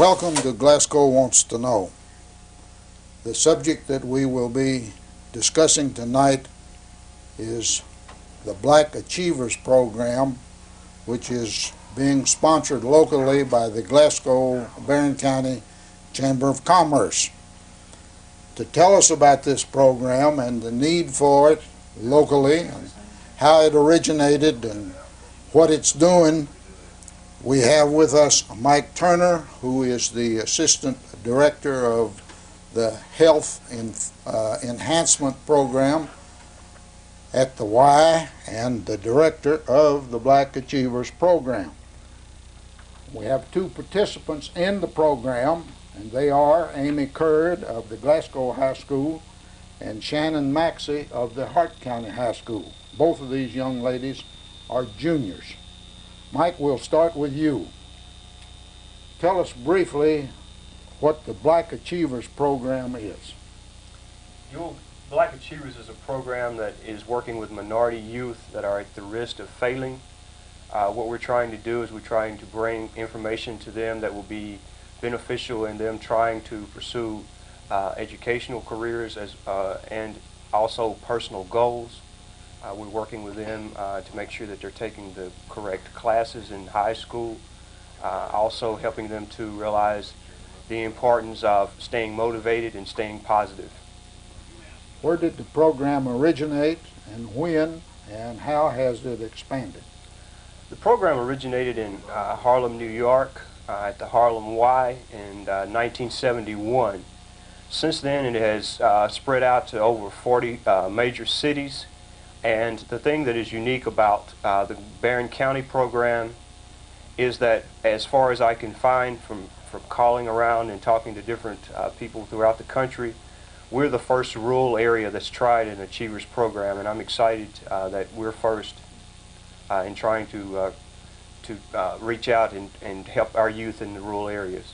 Welcome to Glasgow Wants to Know. The subject that we will be discussing tonight is the Black Acheivers program, which is being sponsored locally by the Glasgow Barron County Chamber of Commerce. To tell us about this program and the need for it locally and how it originated and what it's doing, we have with us Mike Turner, who is the Assistant Director of the Health Enhancement Program at the Y and the Director of the Black Acheivers Program. We have two participants in the program, and they are Amy Curd of the Glasgow High School and Shannon Maxey of the Hart County High School. Both of these young ladies are juniors. Mike, we'll start with you. Tell us briefly what the Black Acheivers program is. Black Acheivers is a program that is working with minority youth that are at the risk of failing. What we're trying to do is we're trying to bring information to them that will be beneficial in them trying to pursue educational careers and also personal goals. We're working with them to make sure that they're taking the correct classes in high school, also helping them to realize the importance of staying motivated and staying positive. Where did the program originate and when, and how has it expanded? The program originated in Harlem, New York, at the Harlem Y in 1971. Since then it has spread out to over 40 major cities. And the thing that is unique about the Barron County program is that, as far as I can find from calling around and talking to different people throughout the country, we're the first rural area that's tried an Acheivers program, and I'm excited that we're first in trying to reach out and help our youth in the rural areas.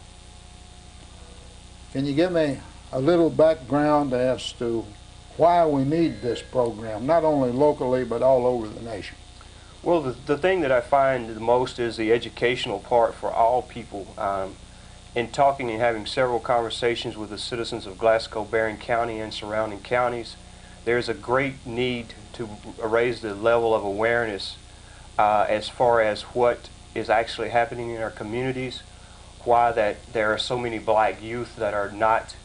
Can you give me a little background as to why we need this program, not only locally but all over the nation? Well, the thing that I find the most is the educational part for all people. In talking and having several conversations with the citizens of Glasgow, Barron County and surrounding counties, there's a great need to raise the level of awareness as far as what is actually happening in our communities, why that there are so many black youth that are not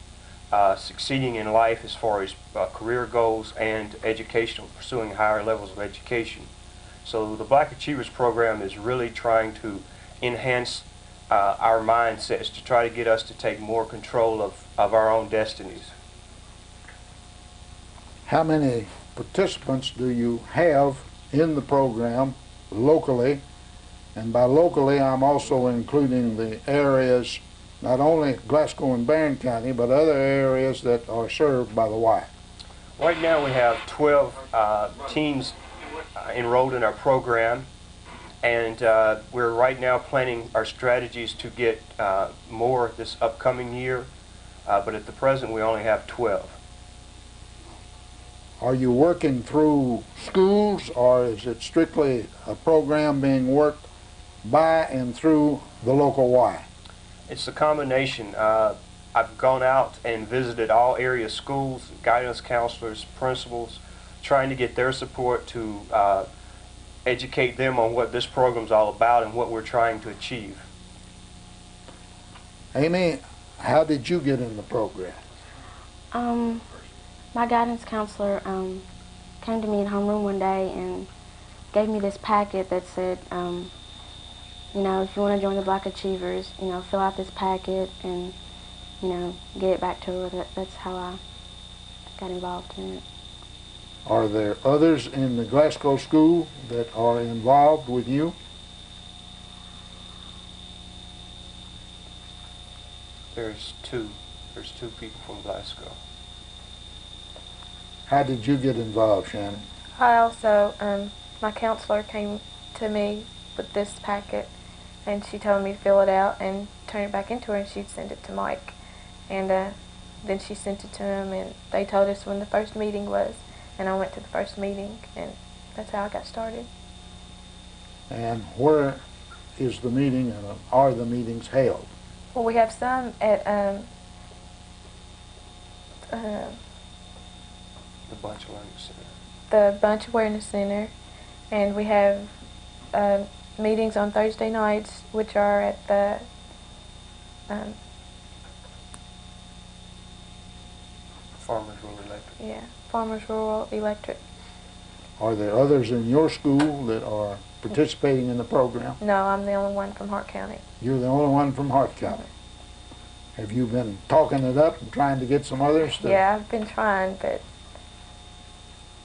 succeeding in life as far as career goals and educational, pursuing higher levels of education. So the Black Acheivers program is really trying to enhance our mindsets to try to get us to take more control of our own destinies. How many participants do you have in the program locally? And by locally, I'm also including the areas, not only Glasgow and Barron County, but other areas that are served by the Y. Right now we have 12 teams enrolled in our program, and we're right now planning our strategies to get more this upcoming year, but at the present we only have 12. Are you working through schools, or is it strictly a program being worked by and through the local Y? It's a combination. I've gone out and visited all area schools, guidance counselors, principals, trying to get their support to educate them on what this program's all about and what we're trying to achieve. Amy, how did you get in the program? My guidance counselor came to me in homeroom one day and gave me this packet that said, you know, if you want to join the Black Acheivers, you know, fill out this packet and, you know, get it back to her. That's how I got involved in it. Are there others in the Glasgow school that are involved with you? There's two people from Glasgow. How did you get involved, Shannon? I also, my counselor came to me with this packet, and she told me to fill it out and turn it back into her, and she'd send it to Mike. And then she sent it to him, and they told us when the first meeting was, and I went to the first meeting, and that's how I got started. And where is the meeting, and are the meetings held? Well, we have some at The Bunch Learning Center. the Bunch Awareness Center, and we have meetings on Thursday nights, which are at the Farmers Rural Electric. Farmers Rural Electric. Are there others in your school that are participating in the program? No, I'm the only one from Hart County. You're the only one from Hart County. Have you been talking it up and trying to get some others to? Yeah, I've been trying, but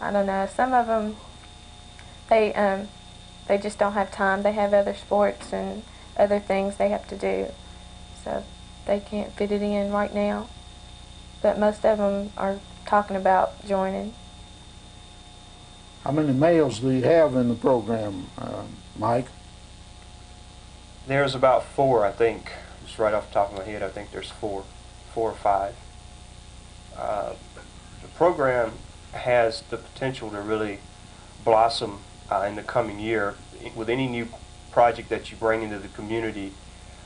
I don't know. Some of them, they just don't have time. They have other sports and other things they have to do, so they can't fit it in right now. But most of them are talking about joining. How many males do you have in the program, Mike? There's about 4, I think. Just right off the top of my head, I think there's 4 or 5. The program has the potential to really blossom in the coming year. With any new project that you bring into the community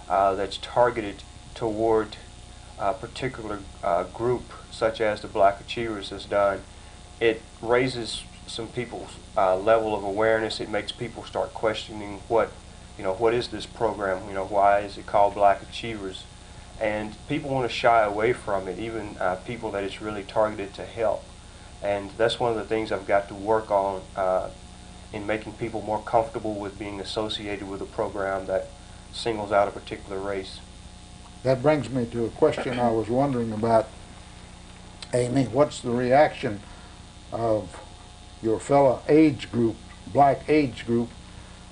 that's targeted toward a particular group, such as the Black Acheivers has done, it raises some people's level of awareness. It makes people start questioning what is this program? Why is it called Black Acheivers? And people want to shy away from it, even people that it's really targeted to help. And that's one of the things I've got to work on in making people more comfortable with being associated with a program that singles out a particular race. That brings me to a question I was wondering about, Amy. What's the reaction of your fellow age group, black age group,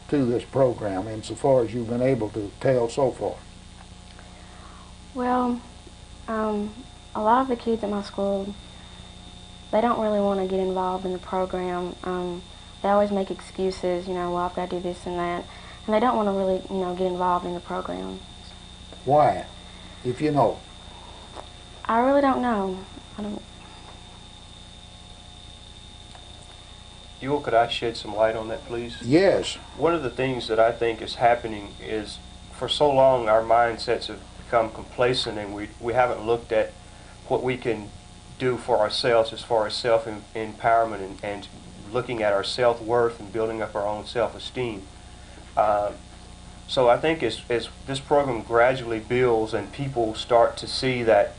to this program, insofar as you've been able to tell so far? Well, a lot of the kids at my school, they don't really want to get involved in the program. They always make excuses, well, I've got to do this and that, and they don't want to really, get involved in the program. Why, if you know? I really don't know. I don't. Uhel, could I shed some light on that, please? Yes. One of the things that I think is happening is, for so long our mindsets have become complacent, and we haven't looked at what we can do for ourselves as far as self-empowerment and looking at our self-worth and building up our own self-esteem. So I think as this program gradually builds and people start to see that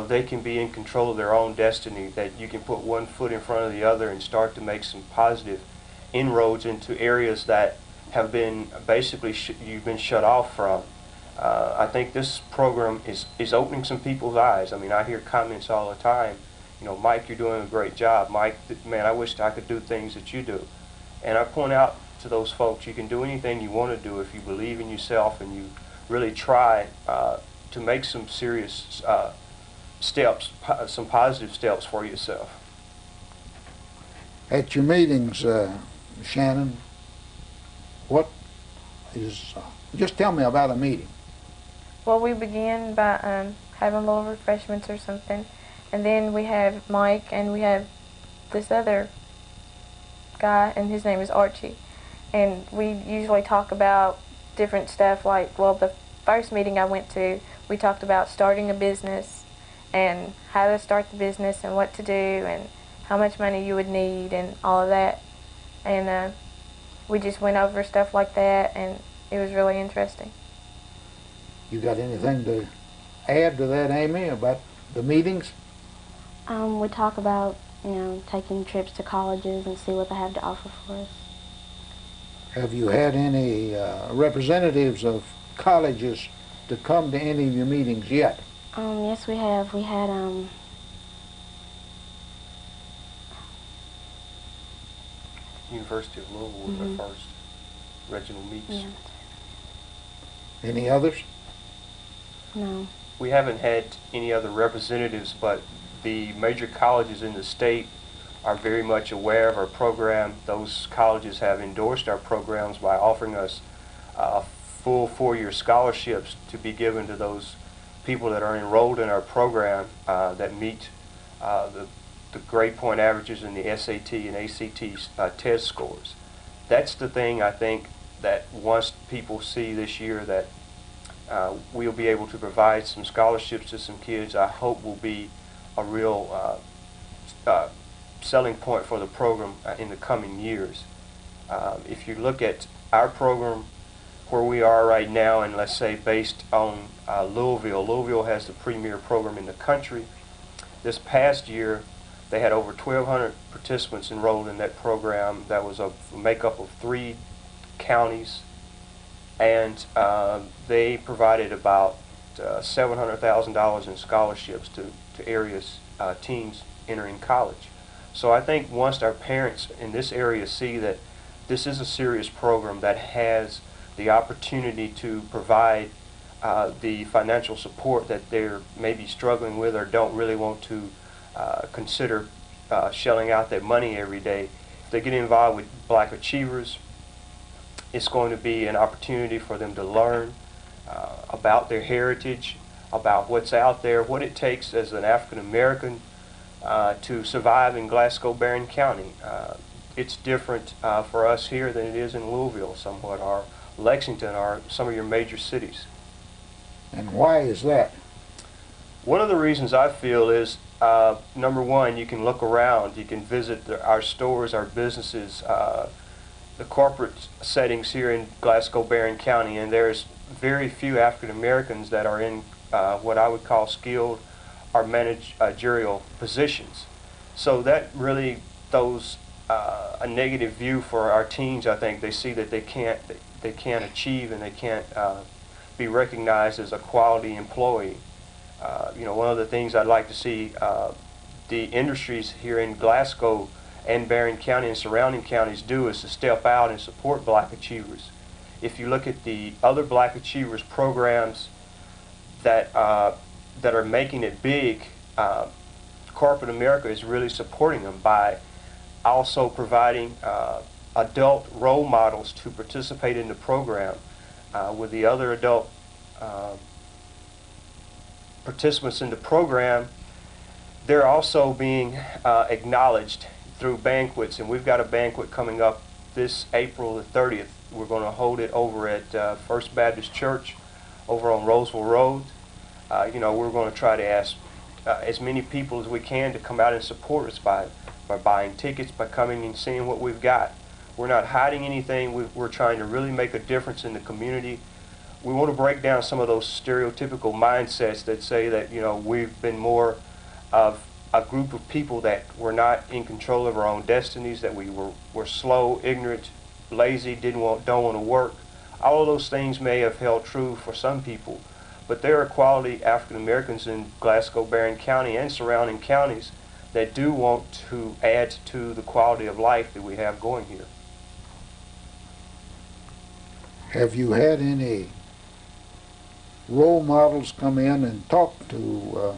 they can be in control of their own destiny, that you can put one foot in front of the other and start to make some positive inroads into areas that have been basically you've been shut off from. I think this program is opening some people's eyes. I mean, I hear comments all the time, Mike, you're doing a great job. Mike, man, I wish I could do things that you do. And I point out to those folks, you can do anything you want to do if you believe in yourself and you really try to make some serious steps, some positive steps for yourself. At your meetings, Shannon, what is, just tell me about a meeting. Well, we begin by having a little refreshments or something, and then we have Mike, and we have this other guy, and his name is Archie, and we usually talk about different stuff. Like, well, the first meeting I went to, we talked about starting a business and how to start the business and what to do and how much money you would need and all of that, and we just went over stuff like that, and it was really interesting. You got anything to add to that, Amy, about the meetings? We talk about, taking trips to colleges and see what they have to offer for us. Have you had any representatives of colleges to come to any of your meetings yet? Yes, we have. We had, University of Louisville was our first regional meets. Yeah. Any others? No. We haven't had any other representatives, but the major colleges in the state are very much aware of our program. Those colleges have endorsed our programs by offering us full 4-year scholarships to be given to those people that are enrolled in our program that meet the grade point averages in the SAT and ACT test scores. That's the thing I think that once people see this year that we'll be able to provide some scholarships to some kids. I hope will be a real selling point for the program in the coming years. If you look at our program, where we are right now, and let's say based on Louisville has the premier program in the country. This past year, they had over 1,200 participants enrolled in that program. That was a makeup of 3 counties, and they provided about $700,000 in scholarships to areas teens entering college. So I think once our parents in this area see that this is a serious program that has the opportunity to provide the financial support that they're maybe struggling with or don't really want to consider shelling out that money every day. If they get involved with Black Acheivers, it's going to be an opportunity for them to learn about their heritage, about what's out there, what it takes as an African American to survive in Glasgow Barron County. It's different for us here than it is in Louisville somewhat, or Lexington, or some of your major cities. And why is that? One of the reasons I feel is, number one, you can look around, you can visit our stores, our businesses, the corporate settings here in Glasgow Barron County, and there's very few African Americans that are in what I would call skilled or managerial positions. So that really throws a negative view for our teens. I think they see that they can't achieve and they can't be recognized as a quality employee. You know, one of the things I'd like to see the industries here in Glasgow and Barron County and surrounding counties do is to step out and support Black Acheivers. If you look at the other Black Acheivers programs that are making it big, corporate America is really supporting them by also providing adult role models to participate in the program with the other adult participants in the program. They're also being acknowledged through banquets, and we've got a banquet coming up this April the 30th. We're going to hold it over at First Baptist Church over on Roseville Road. You know, we're going to try to ask as many people as we can to come out and support us by buying tickets, by coming and seeing what we've got. We're not hiding anything. We're trying to really make a difference in the community. We want to break down some of those stereotypical mindsets that say that, you know, we've been more of a group of people that were not in control of our own destinies, that we were slow, ignorant, lazy, don't want to work. All of those things may have held true for some people, but there are quality African Americans in Glasgow Barron County and surrounding counties that do want to add to the quality of life that we have going here. Have you had any role models come in and talk to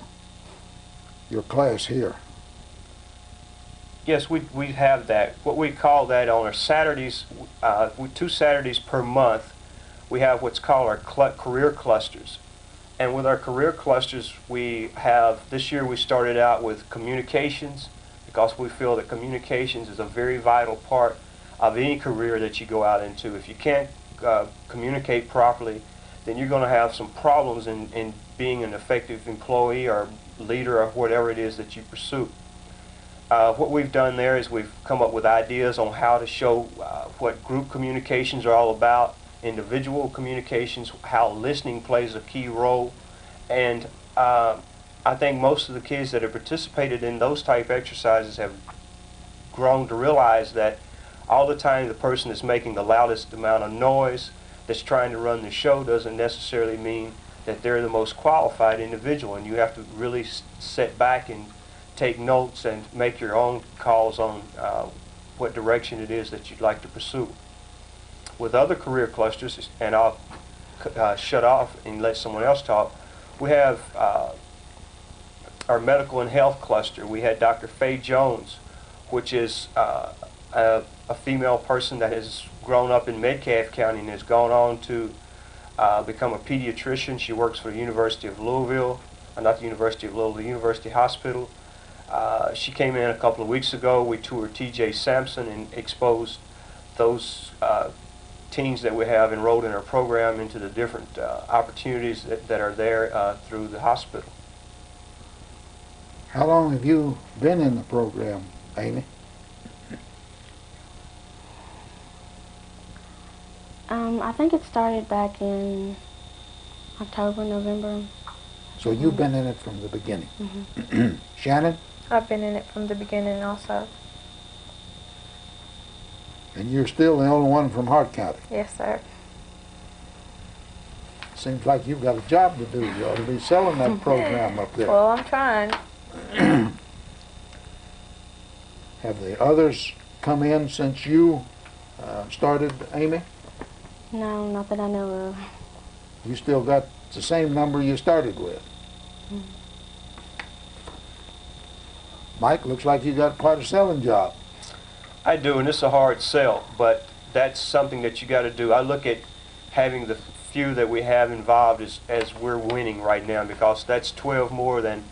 your class here? Yes, we have that. What we call that on our Saturdays, 2 Saturdays per month, we have what's called our career clusters. And with our career clusters, we have, this year we started out with communications, because we feel that communications is a very vital part of any career that you go out into. If you can't communicate properly, then you're going to have some problems in being an effective employee or leader or whatever it is that you pursue. What we've done there is we've come up with ideas on how to show what group communications are all about, individual communications, how listening plays a key role, and I think most of the kids that have participated in those type exercises have grown to realize that all the time the person that's making the loudest amount of noise, that's trying to run the show, doesn't necessarily mean that they're the most qualified individual, and you have to really sit back and take notes and make your own calls on what direction it is that you'd like to pursue. With other career clusters, and I'll shut off and let someone else talk, we have our medical and health cluster. We had Dr. Faye Jones, which is a female person that has grown up in Metcalfe County and has gone on to become a pediatrician. She works for the University of Louisville, not the University of Louisville, the University Hospital. She came in a couple of weeks ago. We toured T.J. Sampson and exposed those teens that we have enrolled in our program into the different opportunities that are there through the hospital. How long have you been in the program, Amy? I think it started back in October, November. So you've been in it from the beginning. Mm-hmm. Shannon? I've been in it from the beginning also. And you're still the only one from Hart County. Yes, sir. Seems like you've got a job to do. You ought to be selling that program up there. Well, I'm trying. Have the others come in since you started, Amy? No, not that I know of. You still got the same number you started with. Mm. Mike, looks like you got quite a selling job. I do, and it's a hard sell, but that's something that you got to do. I look at having the few that we have involved as we're winning right now, because that's 12 more than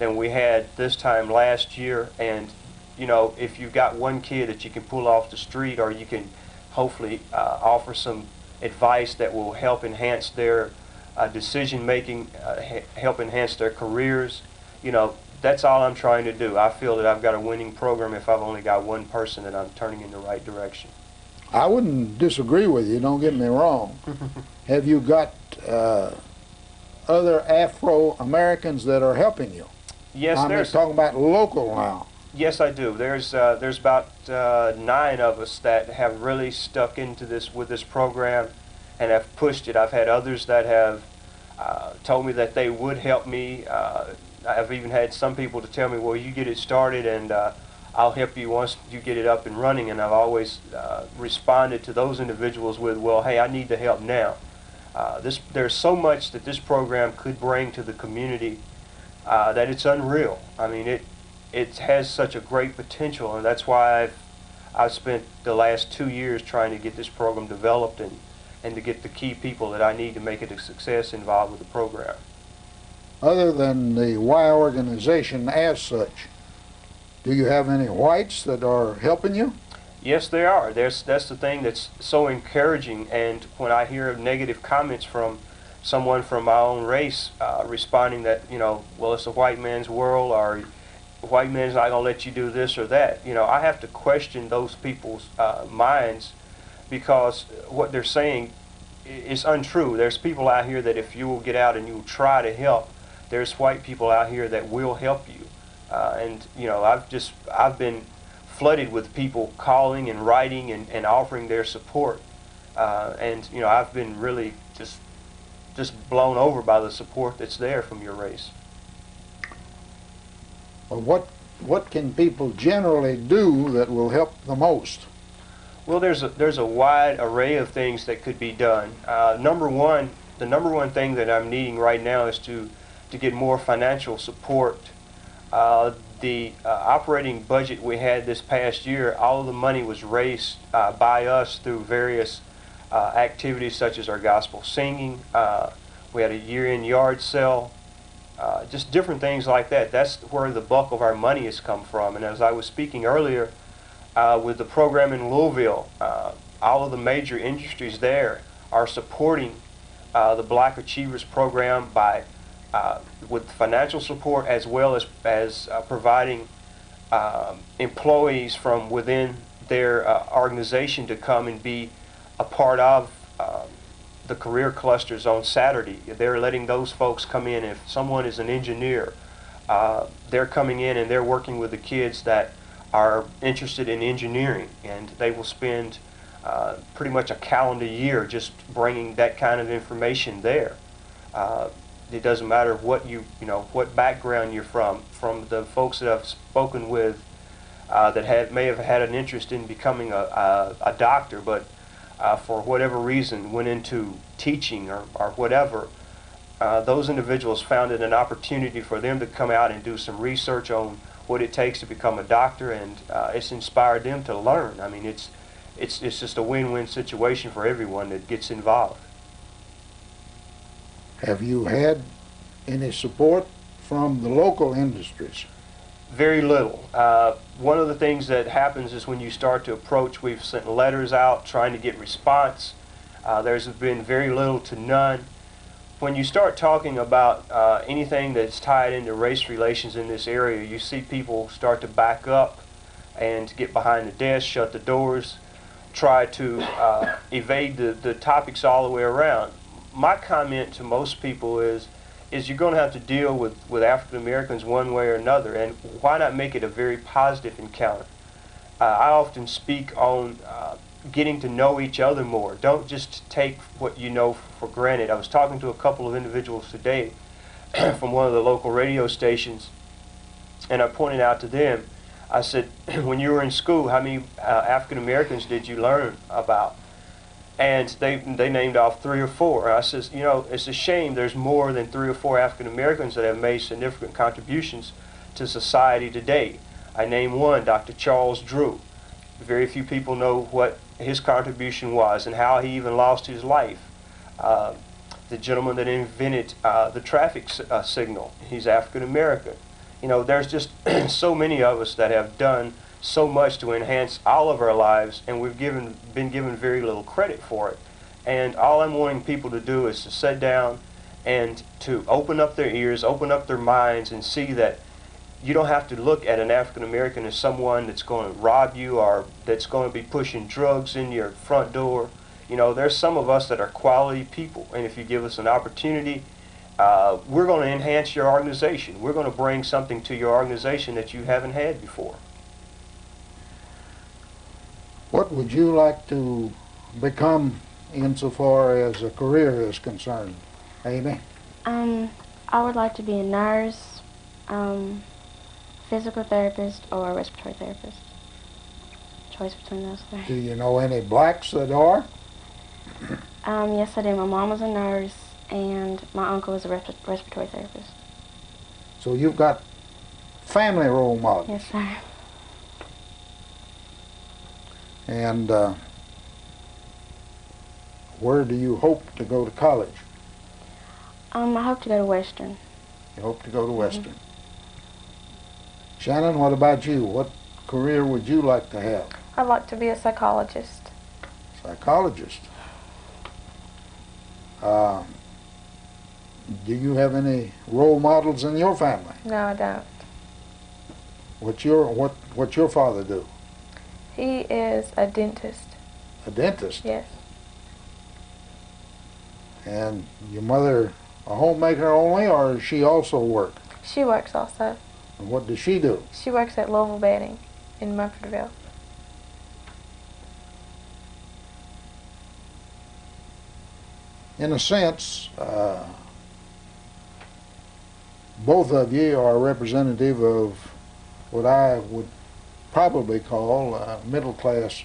we had this time last year. And you know, if you've got one kid that you can pull off the street, or you can hopefully offer some advice that will help enhance their decision making, help enhance their careers, you know, that's all I'm trying to do. I feel that I've got a winning program if I've only got one person that I'm turning in the right direction. I wouldn't disagree with you, don't get me wrong. Have you got other Afro-Americans that are helping you? Yes, I'm there's talking about local now. Yes, I do. There's about 9 of us that have really stuck into this with this program and have pushed it. I've had others that have told me that they would help me. I've even had some people to tell me, well, you get it started and I'll help you once you get it up and running. And I've always responded to those individuals with, well, hey, I need the help now. There's so much that this program could bring to the community that it's unreal. I mean, it has such a great potential, and that's why I've spent the last 2 years trying to get this program developed and to get the key people that I need to make it a success involved with the program. Other than the Y organization as such, do you have any whites that are helping you? Yes, there are. That's the thing that's so encouraging, and when I hear negative comments from someone from my own race responding that, you know, well, it's a white man's world, or white man's not going to let you do this or that. You know, I have to question those people's minds, because what they're saying is untrue. There's people out here that if you will get out and you will try to help, there's white people out here that will help you. And, you know, I've been flooded with people calling and writing and offering their support. And, you know, I've been really just blown over by the support that's there from your race. Well, what can people generally do that will help the most? Well, there's a wide array of things that could be done. The number one thing that I'm needing right now is to get more financial support. The operating budget we had this past year, all of the money was raised by us through various activities such as our gospel singing. We had a year-end yard sale. Just different things like that. That's where the bulk of our money has come from. And as I was speaking earlier, with the program in Louisville, all of the major industries there are supporting the Black Achievers program by with financial support, as well as providing employees from within their organization to come and be a part of the career clusters on Saturday. They're letting those folks come in. If someone is an engineer, they're coming in and they're working with the kids that are interested in engineering, and they will spend pretty much a calendar year just bringing that kind of information there. It doesn't matter what what background you're from the folks that I've spoken with that may have had an interest in becoming a doctor, but for whatever reason went into teaching or whatever. Those individuals found it an opportunity for them to come out and do some research on what it takes to become a doctor, and it's inspired them to learn. I mean, it's just a win-win situation for everyone that gets involved. Have you had any support from the local industries? Very little. One of the things that happens is when you start to approach, we've sent letters out trying to get response. There's been very little to none. When you start talking about anything that's tied into race relations in this area, you see people start to back up and get behind the desk, shut the doors, try to evade the topics all the way around. My comment to most people is you're going to have to deal with African Americans one way or another, and why not make it a very positive encounter? I often speak on getting to know each other more. Don't just take what you know for granted. I was talking to a couple of individuals today from one of the local radio stations, and I pointed out to them, I said, when you were in school, how many African Americans did you learn about? And they named off 3 or 4. And I says, you know, it's a shame there's more than 3 or 4 African Americans that have made significant contributions to society today. I named one, Dr. Charles Drew. Very few people know what his contribution was and how he even lost his life. The gentleman that invented the traffic signal, he's African American. You know, there's just so many of us that have done so much to enhance all of our lives, and we've been given very little credit for it. And all I'm wanting people to do is to sit down and to open up their ears, open up their minds, and see that you don't have to look at an African American as someone that's going to rob you or that's going to be pushing drugs in your front door. You know, there's some of us that are quality people, and if you give us an opportunity, we're going to enhance your organization. We're going to bring something to your organization that you haven't had before. What would you like to become insofar as a career is concerned, Amy? I would like to be a nurse, physical therapist, or a respiratory therapist. Choice between those 3. Do you know any blacks that are? Yes, I do. My mom was a nurse, and my uncle was a respiratory therapist. So you've got family role models. Yes, sir. And where do you hope to go to college? I hope to go to Western. You hope to go to Western. Shannon, what about you? What career would you like to have? I'd like to be a psychologist. Psychologist. Do you have any role models in your family? No, I don't. What's your father do? He is a dentist. A dentist? Yes. And your mother a homemaker only, or does she also work? She works also. And what does she do? She works at Louisville Bedding in Murfreesboro. In a sense, both of you are representative of what I would probably call middle-class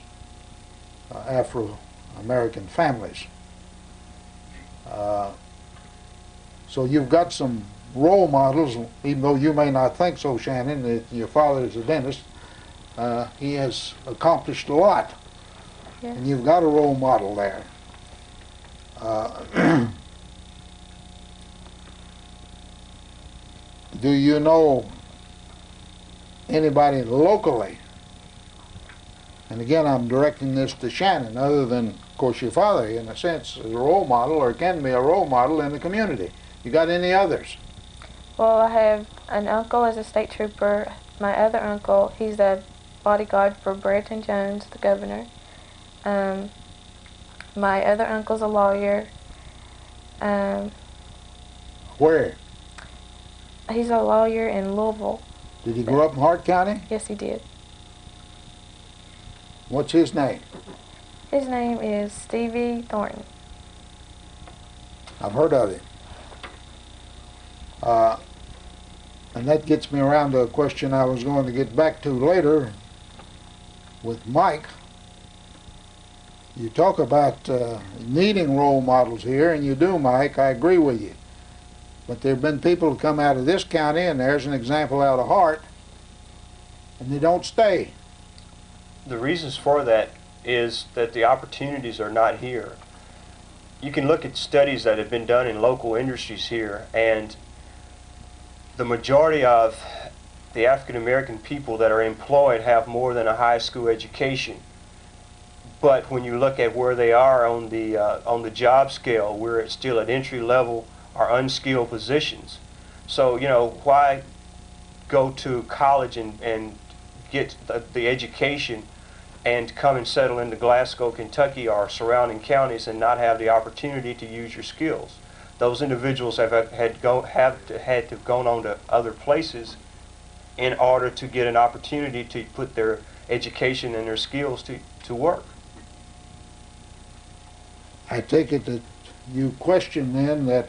Afro-American families. So you've got some role models, even though you may not think so, Shannon, that your father is a dentist. He has accomplished a lot. Yes. And you've got a role model there. Do you know anybody locally, and again I'm directing this to Shannon, other than of course your father in a sense is a role model or can be a role model in the community? You got any others? Well, I have an uncle as a state trooper. My other uncle, he's a bodyguard for Brereton Jones, the governor. My other uncle's a lawyer. Where? He's a lawyer in Louisville. Did he grow up in Hart County? Yes, he did. What's his name? His name is Stevie Thornton. I've heard of him. And that gets me around to a question I was going to get back to later with Mike. You talk about needing role models here, and you do, Mike. I agree with you. But there have been people who come out of this county, and there's an example out of Hart, and they don't stay. The reasons for that is that the opportunities are not here. You can look at studies that have been done in local industries here, and the majority of the African American people that are employed have more than a high school education. but when you look at where they are on the job scale, we're still at entry level or unskilled positions. So, you know, why go to college and get the education and come and settle into Glasgow, Kentucky or surrounding counties and not have the opportunity to use your skills? Those individuals had to have gone on to other places in order to get an opportunity to put their education and their skills to work. I take it that you question then that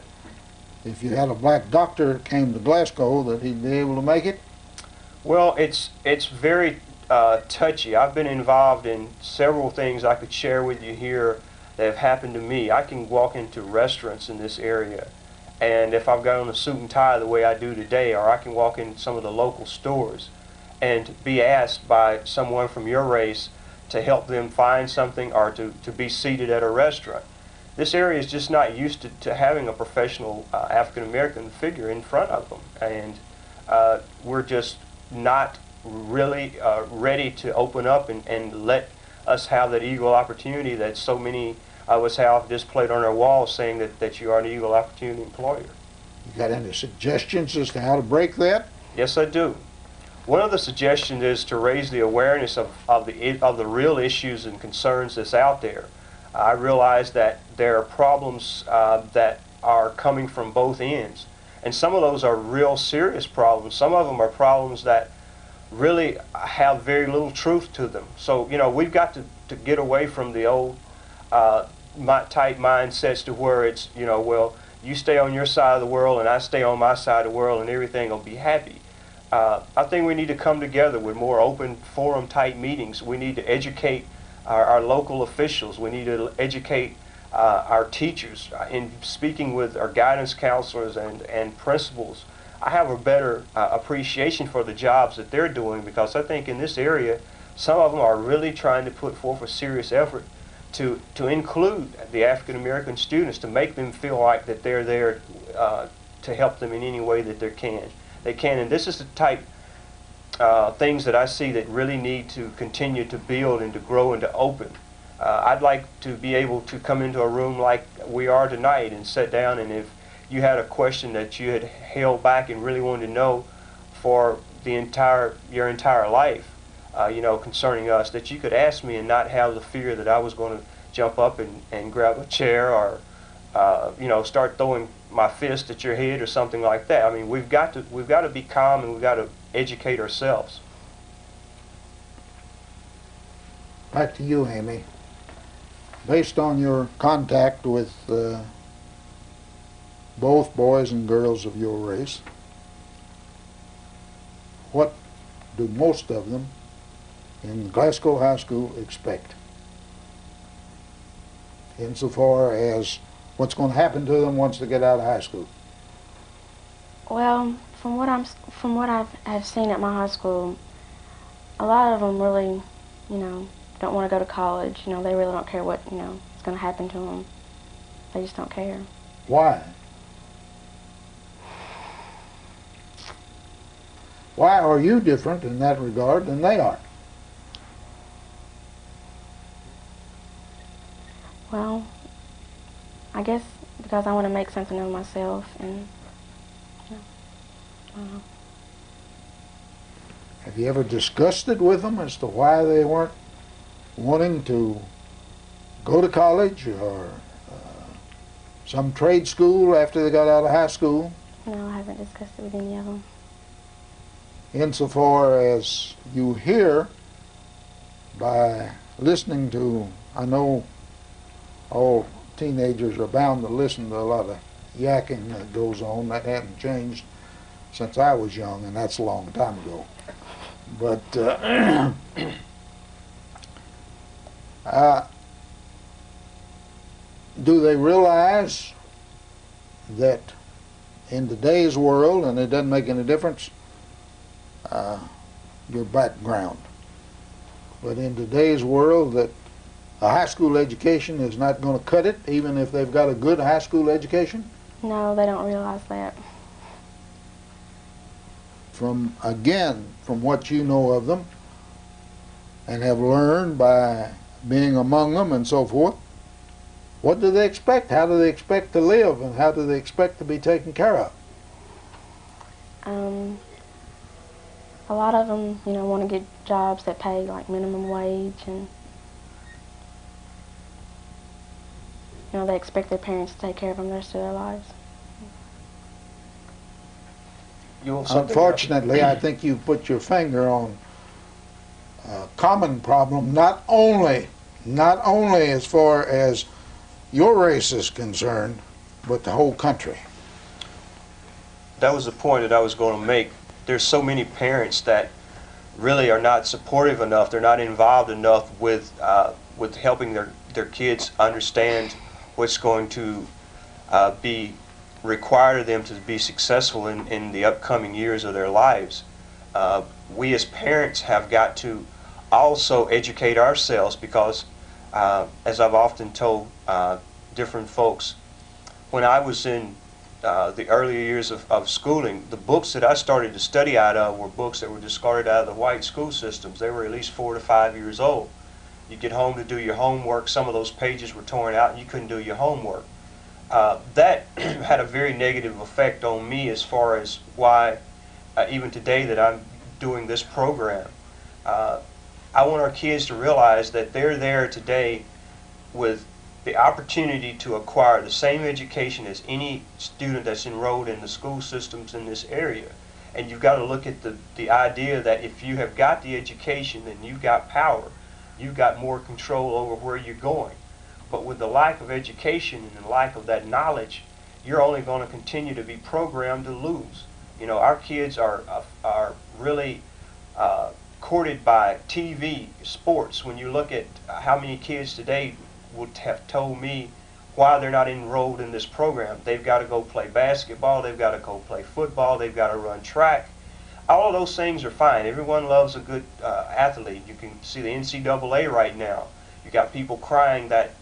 if you had a black doctor that came to Glasgow, that he'd be able to make it? Well, it's very touchy. I've been involved in several things I could share with you here that have happened to me. I can walk into restaurants in this area, and if I've got on a suit and tie the way I do today, or I can walk in some of the local stores and be asked by someone from your race to help them find something or to be seated at a restaurant. This area is just not used to having a professional African American figure in front of them, and we're just not really ready to open up and let us have that equal opportunity that so many of us have displayed on our walls, saying that you are an equal opportunity employer. You got any suggestions as to how to break that? Yes, I do. One of the suggestions is to raise the awareness of the real issues and concerns that's out there. I realize that there are problems that are coming from both ends, and some of those are real serious problems. Some of them are problems that really have very little truth to them. So, you know, we've got to get away from the old type mindsets to where it's, you know, well, you stay on your side of the world and I stay on my side of the world and everything will be happy. I think we need to come together with more open forum type meetings. We need to educate our local officials. We need to educate our teachers. In speaking with our guidance counselors and principals, I have a better appreciation for the jobs that they're doing, because I think in this area some of them are really trying to put forth a serious effort to include the African American students, to make them feel like that they're there to help them in any way that they can. And this is the type things that I see that really need to continue to build and to grow and to open. I'd like to be able to come into a room like we are tonight and sit down, and if you had a question that you had held back and really wanted to know for your entire life, you know, concerning us, that you could ask me and not have the fear that I was going to jump up and grab a chair or you know, start throwing my fist at your head or something like that. I mean, we've got to be calm, and we've got to educate ourselves. Back to you, Amy. Based on your contact with both boys and girls of your race, what do most of them in Glasgow High School expect insofar as what's going to happen to them once they get out of high school? Well, from what I've seen at my high school, a lot of them really, you know, don't want to go to college. You know, they really don't care what, you know, is going to happen to them. They just don't care. Why? Why are you different in that regard than they are? Well, I guess because I want to make something of myself, and you know, I don't know. Have you ever discussed it with them as to why they weren't wanting to go to college or some trade school after they got out of high school? No, I haven't discussed it with any of them. Insofar as you hear by listening to, I know all teenagers are bound to listen to a lot of yakking that goes on. That hasn't changed since I was young, and that's a long time ago. But do they realize that in today's world, and it doesn't make any difference your background, but in today's world that a high school education is not going to cut it, even if they've got a good high school education? No, they don't realize that. From what you know of them and have learned by being among them and so forth. What do they expect? How do they expect to live, and how do they expect to be taken care of? A lot of them, want to get jobs that pay like minimum wage, and they expect their parents to take care of them the rest of their lives. Unfortunately, I think you put your finger on a common problem, not only as far as your race is concerned, but the whole country. That was the point that I was going to make. There's so many parents that really are not supportive enough. They're not involved enough with helping their kids understand what's going to be required of them to be successful in the upcoming years of their lives. We as parents have got to also educate ourselves, because as I've often told different folks, when I was in the earlier years of schooling, the books that I started to study out of were books that were discarded out of the white school systems. They were at least 4 to 5 years old. You get home to do your homework, some of those pages were torn out and you couldn't do your homework. That had a very negative effect on me, as far as why even today that I'm doing this program. I want our kids to realize that they're there today with the opportunity to acquire the same education as any student that's enrolled in the school systems in this area. And you've got to look at the idea that if you have got the education, then you've got power. You've got more control over where you're going. But with the lack of education and the lack of that knowledge, you're only going to continue to be programmed to lose. Our kids are really courted by TV, sports. When you look at how many kids today would have told me why they're not enrolled in this program. They've got to go play basketball, they've got to go play football, they've got to run track. All of those things are fine. Everyone loves a good athlete. You can see the NCAA right now. You got people crying that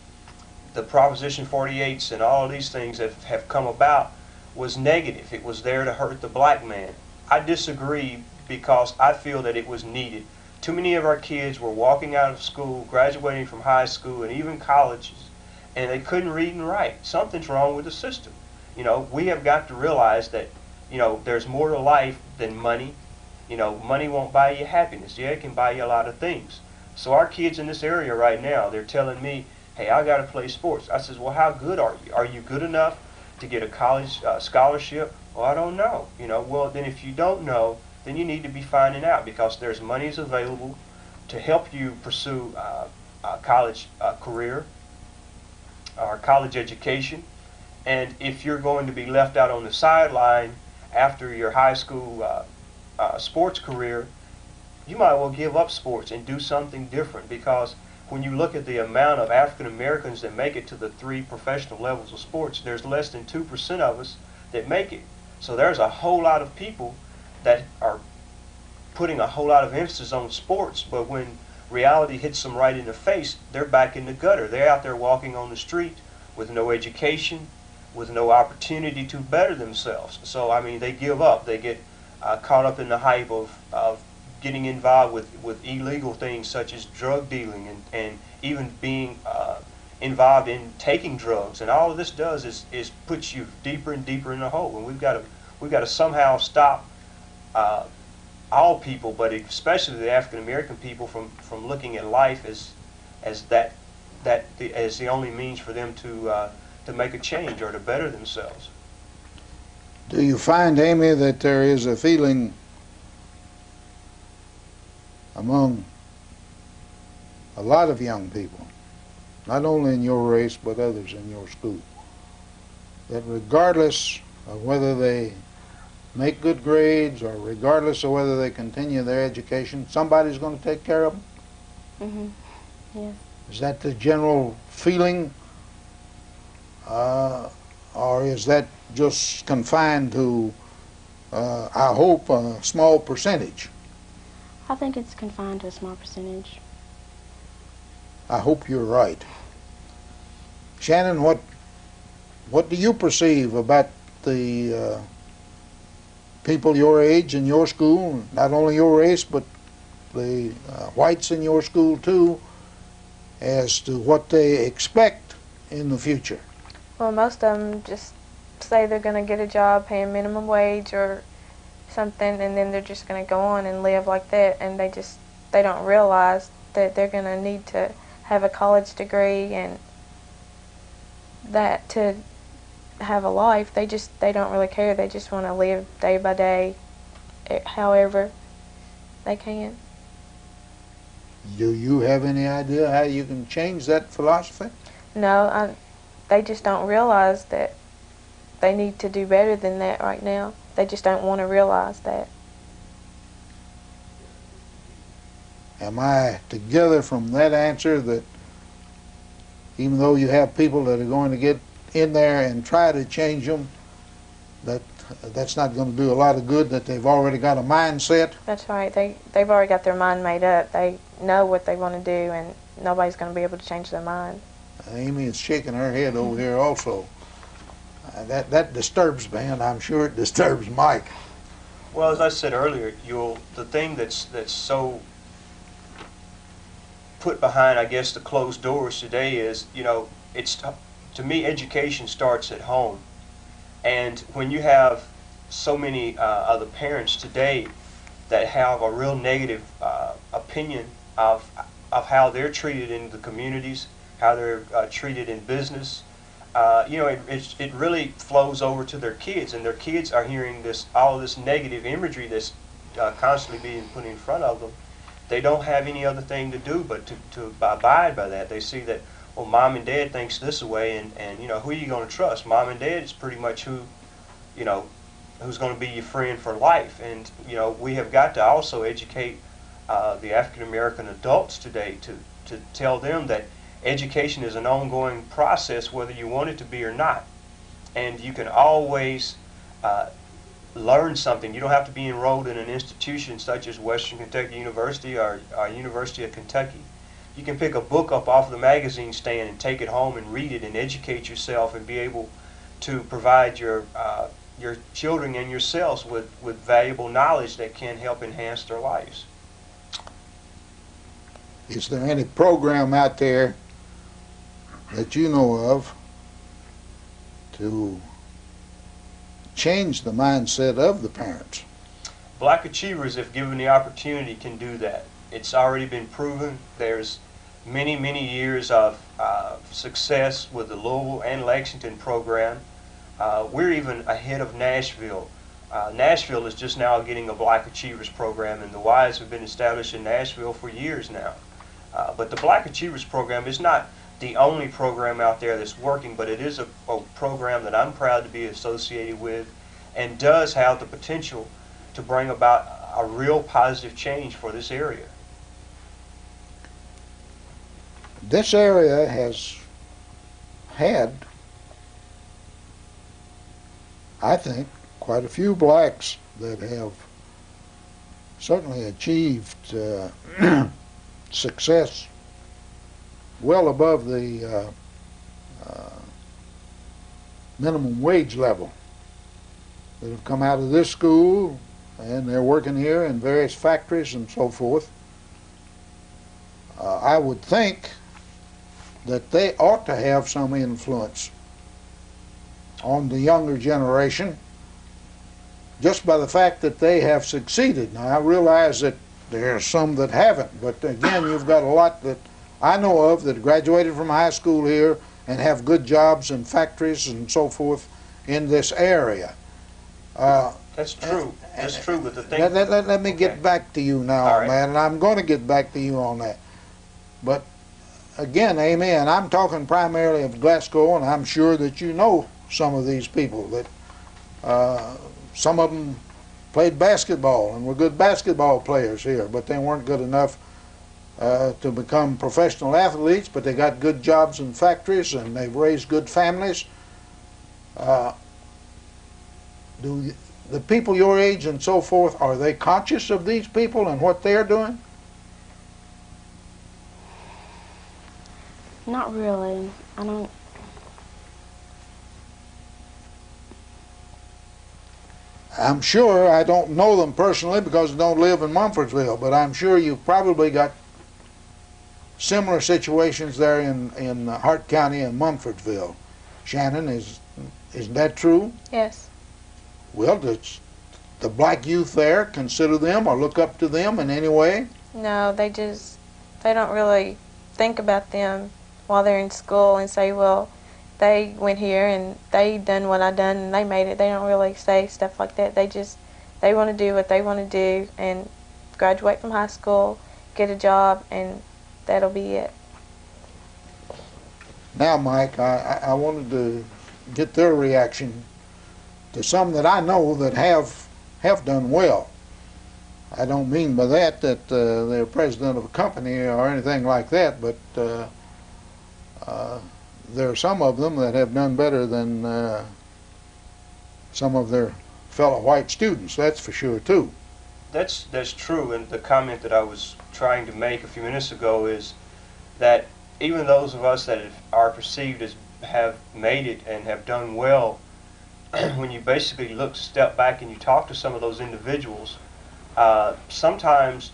the Proposition 48s and all of these things that have come about was negative. It was there to hurt the black man. I disagree, because I feel that it was needed. Too many of our kids were walking out of school, graduating from high school and even colleges, and they couldn't read and write. Something's wrong with the system. We have got to realize that, there's more to life than money. Money won't buy you happiness. Yeah, it can buy you a lot of things. So our kids in this area right now, they're telling me, hey, I got to play sports. I says, well, how good are you? Are you good enough to get a college scholarship? Well, I don't know. Well, then if you don't know, then you need to be finding out, because there's monies available to help you pursue a college career or college education. And if you're going to be left out on the sideline after your high school sports career, you might well give up sports and do something different, because when you look at the amount of African Americans that make it to the 3 professional levels of sports, there's less than 2% of us that make it. So there's a whole lot of people that are putting a whole lot of emphasis on sports, but when reality hits them right in the face, they're back in the gutter. They're out there walking on the street with no education, with no opportunity to better themselves. So, they give up. They get caught up in the hype of getting involved with illegal things such as drug dealing and even being involved in taking drugs. And all of this does is puts you deeper and deeper in the hole. And we've got to somehow stop all people, but especially the African American people, from looking at life as the only means for them to make a change or to better themselves. Do you find, Amy, that there is a feeling among a lot of young people, not only in your race but others in your school, that regardless of whether they make good grades or regardless of whether they continue their education, somebody's going to take care of them? Mm-hmm. Yes. Is that the general feeling, or is that just confined to, I hope, a small percentage? I think it's confined to a small percentage. I hope you're right. Shannon, what do you perceive about the people your age in your school, not only your race, but the whites in your school too, as to what they expect in the future? Well, most of them just say they're going to get a job paying minimum wage or something, and then they're just going to go on and live like that, and they don't realize that they're going to need to have a college degree and that to have a life. They don't really care. They just want to live day by day, however they can. Do you have any idea how you can change that philosophy? No, they just don't realize that they need to do better than that right now. They just don't want to realize that. Am I together from that answer that even though you have people that are going to get in there and try to change them, that's not going to do a lot of good, that they've already got a mindset? That's right. They've already got their mind made up. They know what they want to do, and nobody's going to be able to change their mind. Amy is shaking her head over here also. That disturbs me, and I'm sure it disturbs Mike. Well, as I said earlier, the thing that's so put behind, I guess, the closed doors today is, to me, education starts at home. And when you have so many other parents today that have a real negative opinion of how they're treated in the communities, how they're treated in business, it really flows over to their kids, and their kids are hearing all this negative imagery that's constantly being put in front of them. They don't have any other thing to do but to abide by that. They see that, well, mom and dad thinks this way, and who are you going to trust? Mom and dad is pretty much who's going to be your friend for life. And we have got to also educate the African American adults today to tell them that education is an ongoing process, whether you want it to be or not. And you can always learn something. You don't have to be enrolled in an institution such as Western Kentucky University or University of Kentucky. You can pick a book up off the magazine stand and take it home and read it and educate yourself and be able to provide your children and yourselves with valuable knowledge that can help enhance their lives. Is there any program out there that you know of to change the mindset of the parents? Black Acheivers, if given the opportunity, can do that. It's already been proven. There's many, many years of success with the Louisville and Lexington program. We're even ahead of Nashville. Nashville is just now getting a Black Acheivers program, and the Ys have been established in Nashville for years now. But the Black Acheivers program is not the only program out there that's working, but it is a program that I'm proud to be associated with and does have the potential to bring about a real positive change for this area. This area has had, I think, quite a few blacks that have certainly achieved success well above the minimum wage level, that have come out of this school and they're working here in various factories and so forth. I would think that they ought to have some influence on the younger generation just by the fact that they have succeeded. Now, I realize that there are some that haven't, but again, you've got a lot that I know of that graduated from high school here and have good jobs in factories and so forth in this area. That's true. That's true, but the thing... Let me get back to you now, right, man, and I'm going to get back to you on that. But again, Amy, and I'm talking primarily of Glasgow, and I'm sure that you know some of these people, that some of them played basketball and were good basketball players here, but they weren't good enough to become professional athletes, but they got good jobs in factories and they've raised good families. Do the people your age and so forth, are they conscious of these people and what they're doing? Not really. I don't. I'm sure, I don't know them personally because I don't live in Mumfordsville, but I'm sure you've probably got similar situations there in Hart County and Munfordville. Shannon, isn't that true? Yes. Well, does the black youth there consider them or look up to them in any way? No, they don't really think about them while they're in school and say, well, they went here and they done what I done and they made it. They don't really say stuff like that. They want to do what they want to do and graduate from high school, get a job, and that'll be it. Now, Mike, I wanted to get their reaction to some that I know that have done well. I don't mean by that they're president of a company or anything like that, but there are some of them that have done better than some of their fellow white students, that's for sure, too. That's true, and the comment that I was trying to make a few minutes ago is that even those of us that are perceived as have made it and have done well, when you basically step back and you talk to some of those individuals, sometimes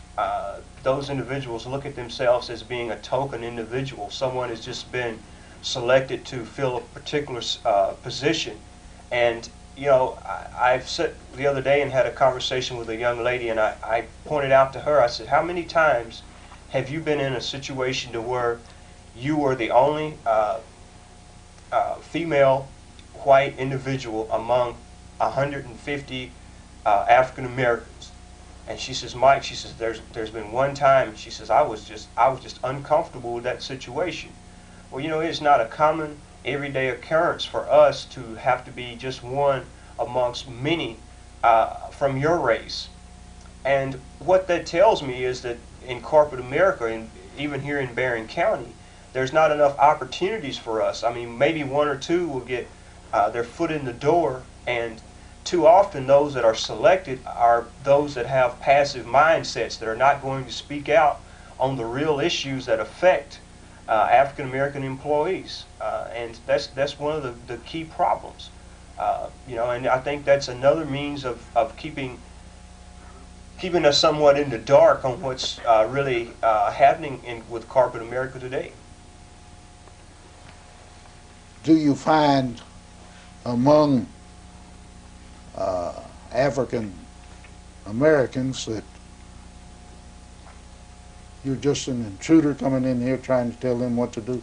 those individuals look at themselves as being a token individual. Someone has just been selected to fill a particular position. And you know, I've sat the other day and had a conversation with a young lady, and I pointed out to her, I said, how many times have you been in a situation to where you were the only female white individual among 150 African Americans? And she says, Mike, she says, there's been one time, she says, I was just uncomfortable with that situation. Well, you know, it's not a common everyday occurrence for us to have to be just one amongst many from your race. And what that tells me is that in corporate America, and even here in Barron County, there's not enough opportunities for us. I mean, maybe one or two will get their foot in the door, and too often those that are selected are those that have passive mindsets that are not going to speak out on the real issues that affect African American employees, and that's one of the key problems. You know, and I think that's another means of keeping us somewhat in the dark on what's really happening with corporate America today. Do you find among African Americans that you're just an intruder coming in here trying to tell them what to do?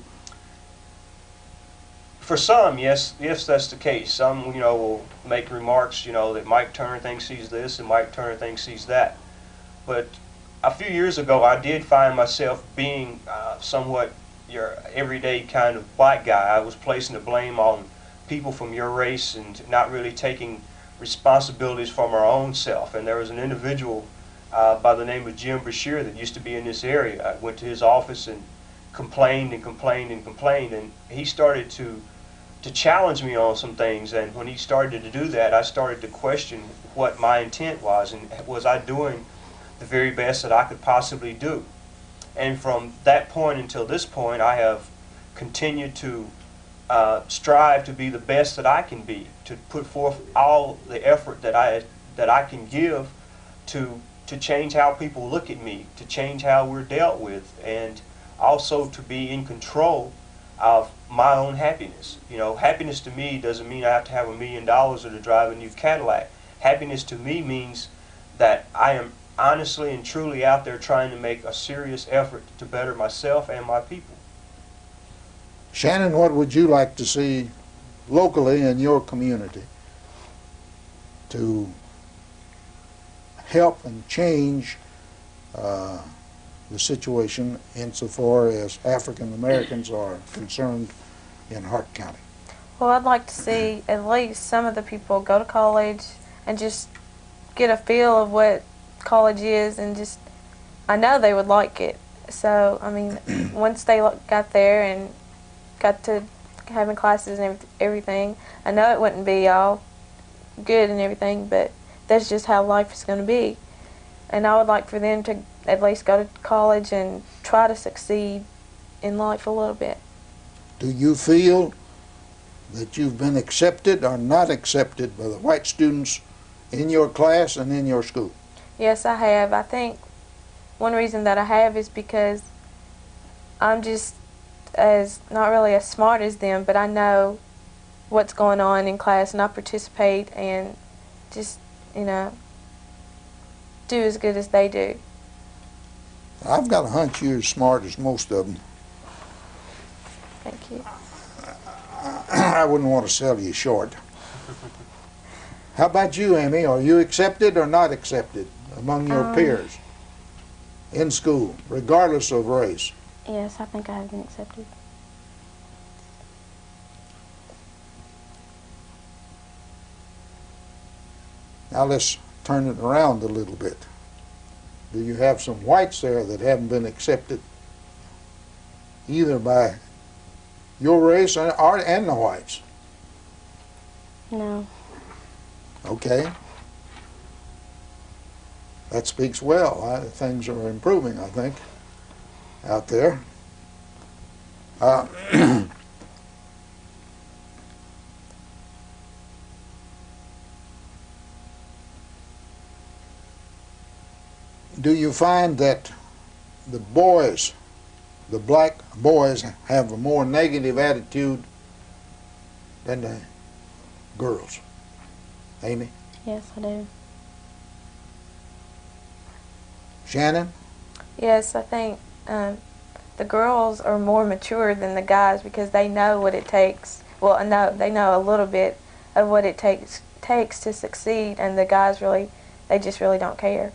For some, yes, that's the case. Some, you know, will make remarks, you know, that Mike Turner thinks he's this and Mike Turner thinks he's that. But a few years ago, I did find myself being somewhat your everyday kind of white guy. I was placing the blame on people from your race and not really taking responsibilities for my own self. And there was an individual by the name of Jim Brashear that used to be in this area. I went to his office and complained and complained and complained, and he started to challenge me on some things. And when he started to do that, I started to question what my intent was, and was I doing the very best that I could possibly do. And from that point until this point, I have continued to strive to be the best that I can be, to put forth all the effort that I can give to change how people look at me, to change how we're dealt with, and also to be in control of my own happiness. You know, happiness to me doesn't mean I have to have $1 million or to drive a new Cadillac. Happiness to me means that I am honestly and truly out there trying to make a serious effort to better myself and my people. Shannon, what would you like to see locally in your community to help and change the situation insofar as African Americans are concerned in Hart County? Well, I'd like to see at least some of the people go to college and just get a feel of what college is, and just, I know they would like it. So, I mean, once they got there and got to having classes and everything, I know it wouldn't be all good and everything, but that's just how life is going to be. And I would like for them to at least go to college and try to succeed in life a little bit. Do you feel that you've been accepted or not accepted by the white students in your class and in your school? Yes, I have. I think one reason that I have is because I'm just not really as smart as them, but I know what's going on in class, and I participate and just, you know, do as good as they do. I've got a hunch you're as smart as most of them. Thank you. I wouldn't want to sell you short. How about you, Amy? Are you accepted or not accepted among your peers in school, regardless of race? Yes, I think I have been accepted. Now let's turn it around a little bit. Do you have some whites there that haven't been accepted either by your race and the whites? No. Okay. That speaks well. Things are improving, I think, out there. Do you find that the boys, the black boys, have a more negative attitude than the girls? Amy? Yes, I do. Shannon? Yes, I think the girls are more mature than the guys because they know what it takes. Well, no, they know a little bit of what it takes to succeed, and the guys they just really don't care.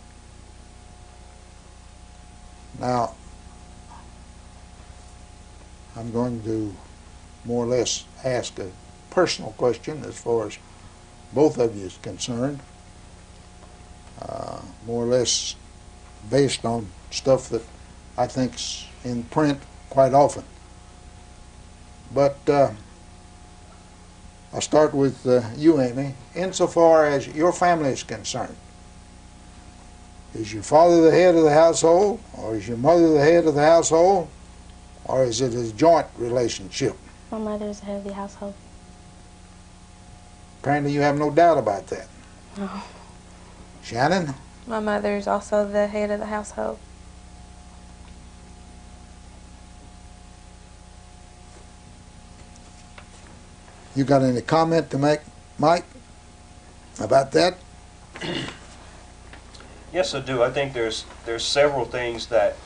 Now, I'm going to more or less ask a personal question as far as both of you is concerned, more or less based on stuff that I think's in print quite often. But I'll start with you, Amy. Insofar as your family is concerned, is your father the head of the household, or is your mother the head of the household, or is it a joint relationship? My mother is the head of the household. Apparently you have no doubt about that. No. Shannon? My mother is also the head of the household. You got any comment to make, Mike, about that? Yes, I do. I think there's several things that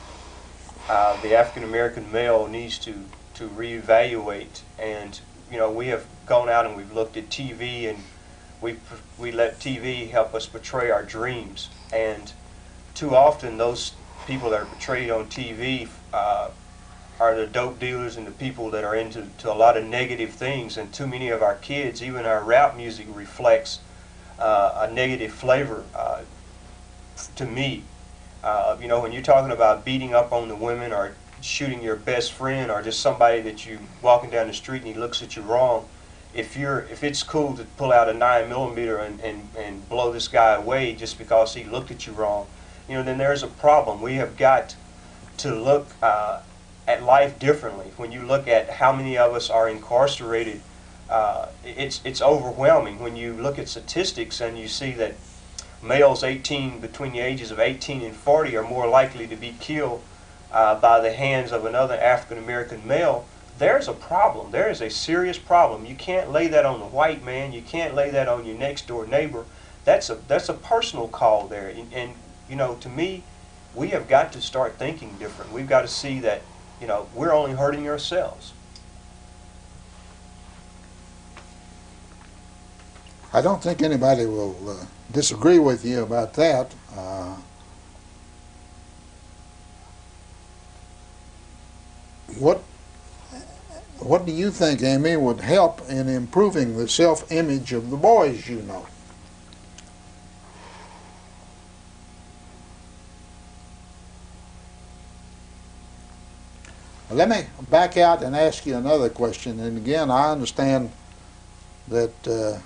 the African American male needs to reevaluate. And you know, we have gone out and we've looked at TV, and we let TV help us portray our dreams. And too often those people that are portrayed on TV are the dope dealers and the people that are into a lot of negative things. And too many of our kids, even our rap music, reflects a negative flavor. To me, you know, when you're talking about beating up on the women or shooting your best friend or just somebody that you walking down the street and he looks at you wrong, if it's cool to pull out a 9mm and blow this guy away just because he looked at you wrong, you know, then there's a problem. We have got to look at life differently. When you look at how many of us are incarcerated, it's overwhelming. When you look at statistics and you see that males between the ages of 18 and 40 are more likely to be killed by the hands of another African American male, there's a problem. There is a serious problem. You can't lay that on the white man. You can't lay that on your next door neighbor. That's a personal call there. And you know, to me, we have got to start thinking different. We've got to see that, you know, we're only hurting ourselves. I don't think anybody will disagree with you about that. What do you think, Amy, would help in improving the self-image of the boys you know? Let me back out and ask you another question. And again, I understand that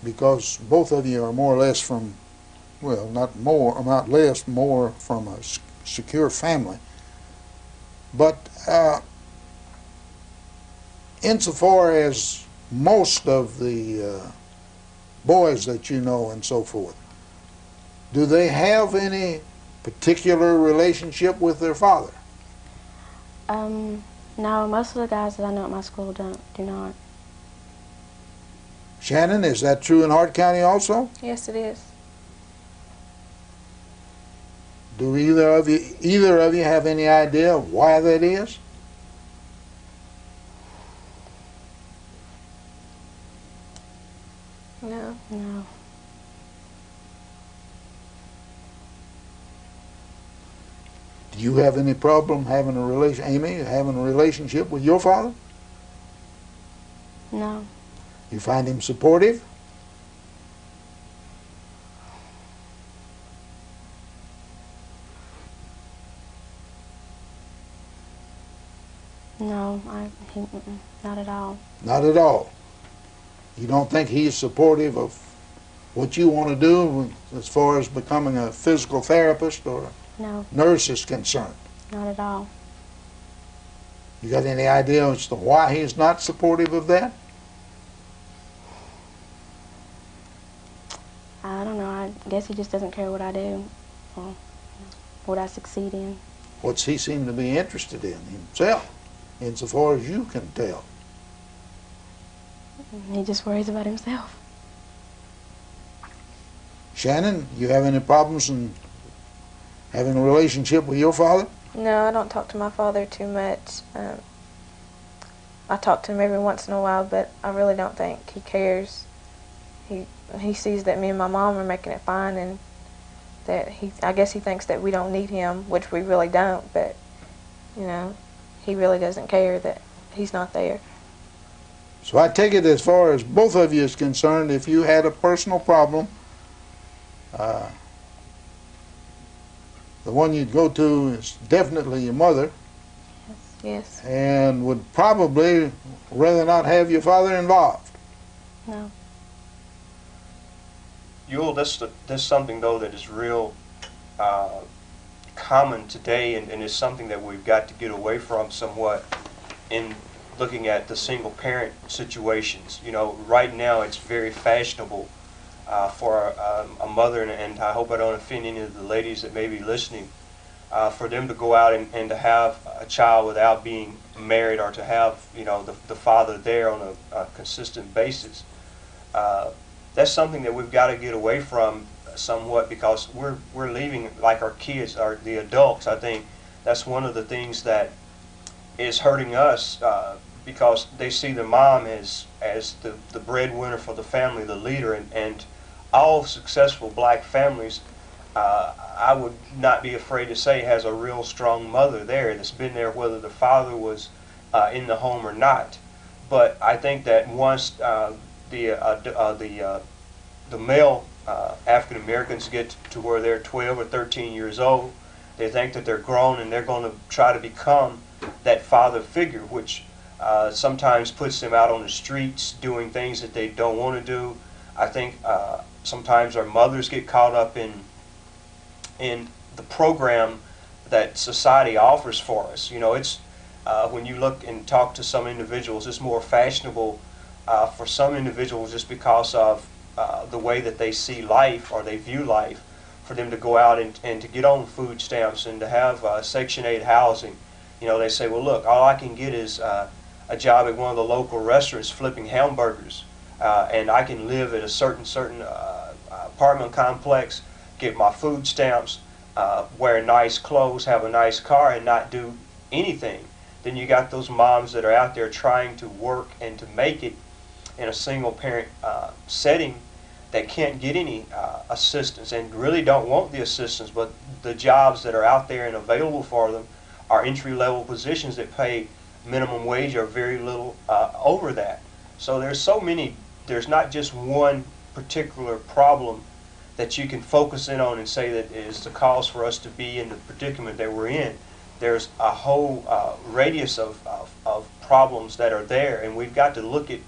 because both of you are more or less from, well, not less, more from a secure family. But insofar as most of the boys that you know and so forth, do they have any particular relationship with their father? No, most of the guys that I know at my school do not. Shannon, is that true in Hart County also? Yes, it is. Do either of you have any idea why that is? No. No. Do you have any problem having a Amy, having a relationship with your father? No. You find him supportive? No, not at all. Not at all. You don't think he's supportive of what you want to do as far as becoming a physical therapist or No, nurse is concerned? not at all. You got any idea as to why he's not supportive of that? I don't know. I guess he just doesn't care what I do or what I succeed in. What's he seem to be interested in himself, insofar as you can tell? He just worries about himself. Shannon, you have any problems in having a relationship with your father? No, I don't talk to my father too much. I talk to him every once in a while, but I really don't think he cares. He sees that me and my mom are making it fine, and that I guess he thinks that we don't need him, which we really don't, but, you know, he really doesn't care that he's not there. So I take it as far as both of you is concerned, if you had a personal problem, the one you'd go to is definitely your mother, Yes. and would probably rather not have your father involved. No. Uhel, this something though that is real common today, and is something that we've got to get away from somewhat in looking at the single parent situations. You know, right now it's very fashionable for a mother, and I hope I don't offend any of the ladies that may be listening, for them to go out and to have a child without being married, or to have, you know, the father there on a consistent basis. That's something that we've got to get away from somewhat, because we're leaving, like our kids, or the adults. I think that's one of the things that is hurting us, because they see the mom as the breadwinner for the family, the leader, and all successful black families, I would not be afraid to say, has a real strong mother there that's been there whether the father was in the home or not. But I think that once the male African Americans get to where they're 12 or 13 years old, they think that they're grown and they're going to try to become that father figure, which sometimes puts them out on the streets doing things that they don't want to do. I think sometimes our mothers get caught up in the program that society offers for us. You know, it's when you look and talk to some individuals, it's more fashionable for some individuals, just because of the way that they see life or they view life, for them to go out and to get on food stamps and to have Section 8 housing. You know, they say, well, look, all I can get is a job at one of the local restaurants flipping hamburgers, and I can live at a certain apartment complex, get my food stamps, wear nice clothes, have a nice car, and not do anything. Then you got those moms that are out there trying to work and to make it in a single parent setting, that can't get any assistance and really don't want the assistance, but the jobs that are out there and available for them are entry-level positions that pay minimum wage or very little over that. So there's not just one particular problem that you can focus in on and say that is the cause for us to be in the predicament that we're in. There's a whole radius of problems that are there, and we've got to look at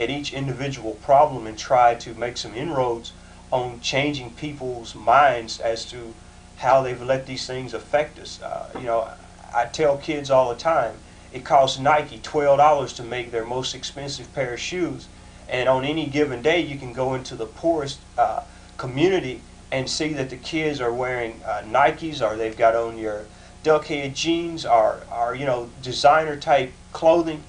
each individual problem and try to make some inroads on changing people's minds as to how they've let these things affect us. You know, I tell kids all the time, it costs Nike $12 to make their most expensive pair of shoes, and on any given day you can go into the poorest community and see that the kids are wearing Nikes, or they've got on duck-head jeans, our you know, designer type clothing,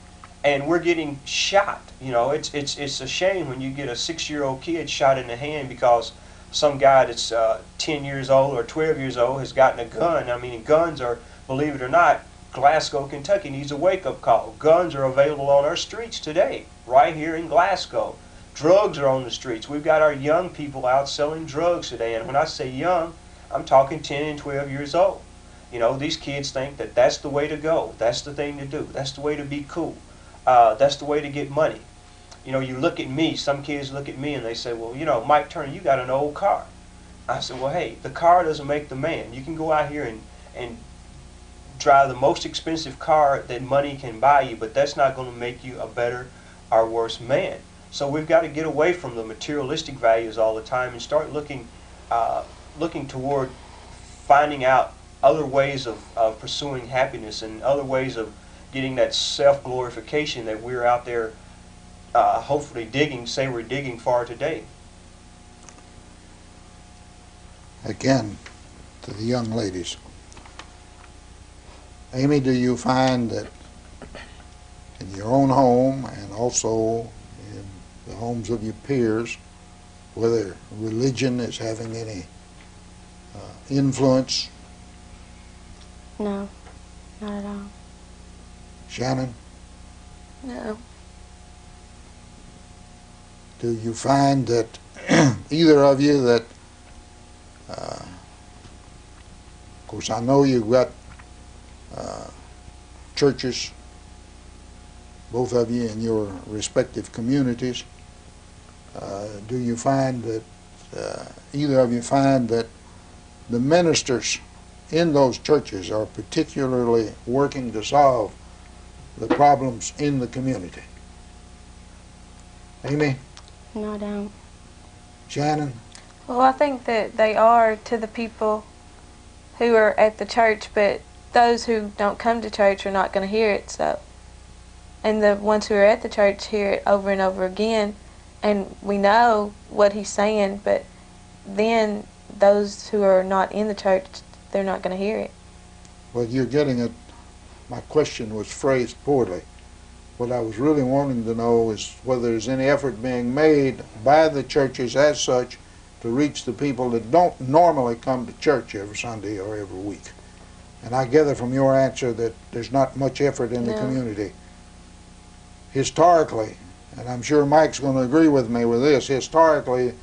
and we're getting shot. You know, it's a shame when you get a 6-year-old kid shot in the hand because some guy that's 10 years old or 12 years old has gotten a gun. I mean, guns are, believe it or not, Glasgow, Kentucky needs a wake-up call. Guns are available on our streets today, right here in Glasgow. Drugs are on the streets. We've got our young people out selling drugs today, and when I say young, I'm talking 10 and 12 years old. You know, these kids think that that's the way to go. That's the thing to do. That's the way to be cool. That's the way to get money. You know, you look at me, some kids look at me and they say, well, you know, Mike Turner, you got an old car. I said, well, hey, the car doesn't make the man. You can go out here and drive the most expensive car that money can buy you, but that's not going to make you a better or worse man. So we've got to get away from the materialistic values all the time and start looking toward finding out other ways of pursuing happiness and other ways of getting that self-glorification that we're out there hopefully we're digging for today. Again, to the young ladies. Amy, do you find that in your own home and also in the homes of your peers, whether religion is having any influence? No, not at all. Shannon? No. Do you find that either of you that, of course I know you've got churches, both of you in your respective communities, do you find that, either of you find that the ministers in those churches are particularly working to solve the problems in the community? Amy? No, I don't. Shannon? Well, I think that they are to the people who are at the church, but those who don't come to church are not going to hear it. So, and the ones who are at the church hear it over and over again, and we know what he's saying, but then those who are not in the church, they're not going to hear it. Well, you're getting it. My question was phrased poorly. What I was really wanting to know is whether there's any effort being made by the churches as such to reach the people that don't normally come to church every Sunday or every week. And I gather from your answer that there's not much effort in the community. Historically, and I'm sure Mike's going to agree with me with this, historically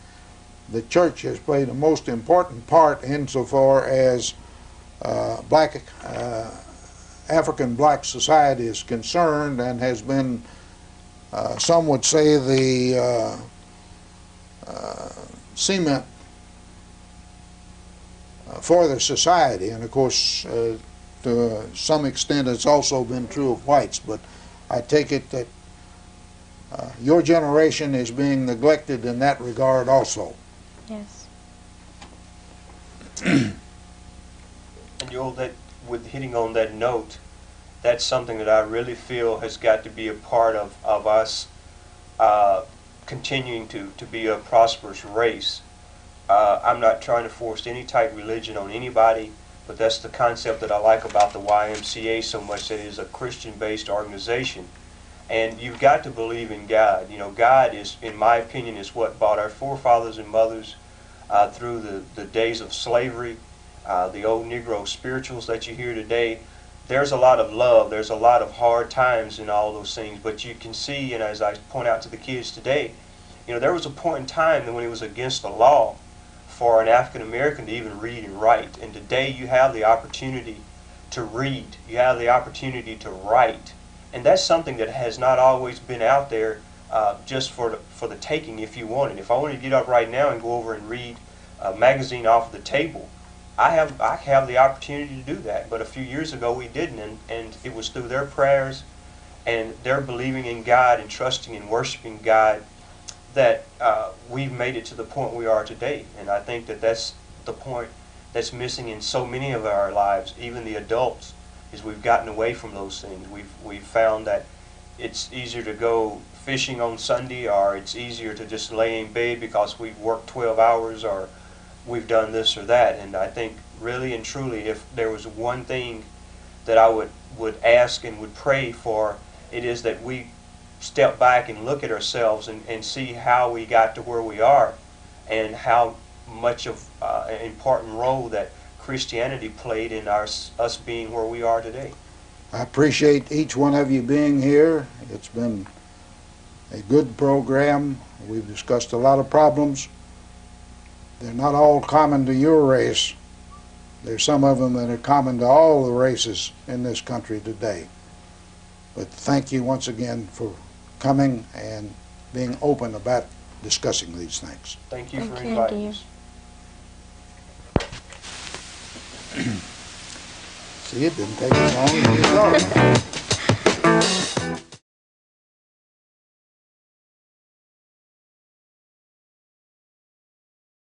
the church has played the most important part insofar as African black society is concerned, and has been, some would say, the cement for the society. And of course, to some extent it's also been true of whites, but I take it that your generation is being neglected in that regard also. Yes. And that, with hitting on that note, that's something that I really feel has got to be a part of us continuing to be a prosperous race. I'm not trying to force any type of religion on anybody, but that's the concept that I like about the YMCA so much, that it is a Christian-based organization. And you've got to believe in God. You know, God is, in my opinion, is what brought our forefathers and mothers through the days of slavery, the old Negro spirituals that you hear today. There's a lot of love, there's a lot of hard times in all those things, but you can see, and as I point out to the kids today, you know, there was a point in time when it was against the law for an African American to even read and write. And today you have the opportunity to read, you have the opportunity to write. And that's something that has not always been out there just for the taking if you wanted. If I wanted to get up right now and go over and read a magazine off the table, I have the opportunity to do that. But a few years ago we didn't, and it was through their prayers and their believing in God and trusting and worshiping God that we've made it to the point we are today. And I think that that's the point that's missing in so many of our lives, even the adults, is we've gotten away from those things. We've found that it's easier to go fishing on Sunday, or it's easier to just lay in bed because we've worked 12 hours, or we've done this or that. And I think really and truly, if there was one thing that I would ask and would pray for, it is that we step back and look at ourselves and see how we got to where we are, and how much of an important role that Christianity played in us being where we are today. I appreciate each one of you being here. It's been a good program. We've discussed a lot of problems. They're not all common to your race. There's some of them that are common to all the races in this country today. But thank you once again for coming and being open about discussing these things. Thank you for Thank you. inviting us. See, it didn't take as long as you thought.